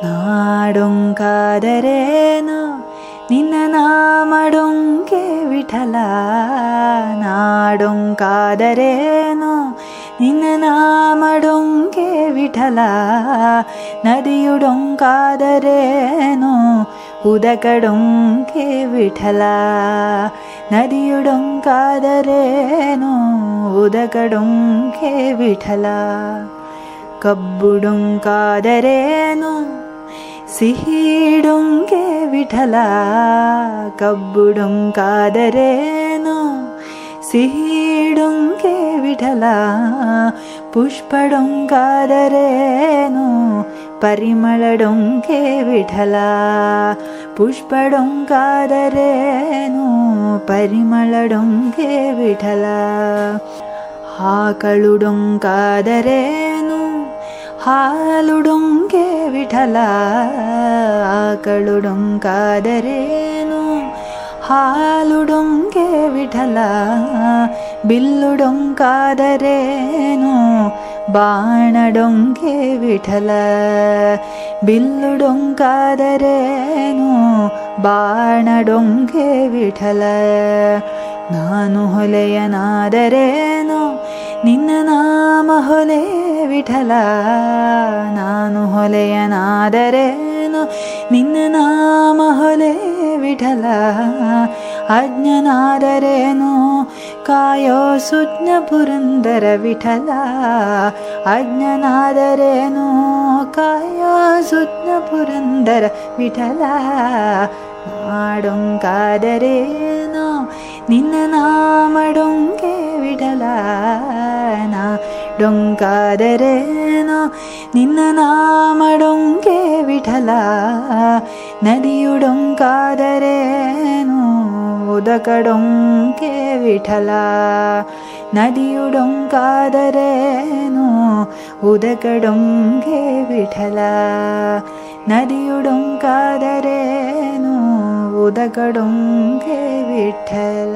ನಾಡೊಂಕಾದರೇನು ನಿನ್ನ ನಾಮಡೊಂಕೆ ವಿಠಲ. ನಾಡೊಂಕಾದರೇನು ನಿನ್ನ ನಾಮಡೊಂಕೆ ವಿಠಲ. ನದಿಯುಡೊಂಕಾದರೇನು ಉದಕಡೊಂಕೆ ವಿಠಲ. ನದಿಯುಡೊಂಕಾದರೇನು ಉದಕಡೊಂಕೆ ವಿಠಲ. ಕಬ್ಬುಡೊಂಕಾದರೇನು ಸಿಹಿಡೊಂಕೆ ವಿಠಲ. ಕಬ್ಬುಡೊಂಕಾದರೇನು ಸಿಹಿಡೊಂಕೆ ವಿಠಲ. ಪುಷ್ಪಡೊಂಕಾದರೇನು ಪರಿಮಳಡೊಂಕೆ ವಿಠಲ. ಪುಷ್ಪಡೊಂಕಾದರೇನು ಪರಿಮಳಡೊಂಕೆ ವಿಠಲ. ಆಕಳುಡೊಂಕಾದರೇನು ಹಾಲುಡೊಂಕೆ ವಿಠಲ. ಆಕಳುಡೊಂಕಾದರೇನು ಹಾಲುಡೊಂಕೆ ವಿಠಲ. ಬಿಲ್ಲುಡೊಂಕಾದರೇನು ಬಾಣಡೊಂಕೆ ವಿಠಲ. ಬಿಲ್ಲುಡೊಂಕಾದರೇನು ಬಾಣಡೊಂಕೆ ವಿಠಲ. ನಾನು ಹೊಲೆಯನಾದರೇನು ನಿನ್ನ ನಾಮ ಹೊಲೆ ವಿಠಲ. ನಾನು ಹೊಲೆಯನಾದರೇನು ನಿನ್ನ ನಾಮ ಹೊಲೆ ವಿಠಲ. ಅಜ್ಞನಾದರೇನು ಕಾಯೋ ಸುಜ್ಞ ಪುರಂದರ ವಿಠಲ. ಅಜ್ಞನಾದರೇನು ಕಾಯೋ ಸುಜ್ಞ ಪುರಂದರ ವಿಠಲ. ನಾಡೊಂಕಾದರೇನು ನಿನ್ನ ನಾಮಡೊಂಕೆ ವಿಠಲ. ನಾಡೊಂಕಾದರೇನು ನಿನ್ನ ನಾಮಡೊಂಕೆ ವಿಠಲ. ನದಿಯುಡೊಂಕಾದರೇನು ಉದಕಡೊಂಕೆ ವಿಠಲ. ನದಿಯುಡೊಂಕಾದರೇನು ಉದಕಡೊಂಕೆ ವಿಠಲ. ನದಿಯುಡೊಂಕಾದರೇನು ಉದಕಡೊಂಕೆ ವಿಠಲ.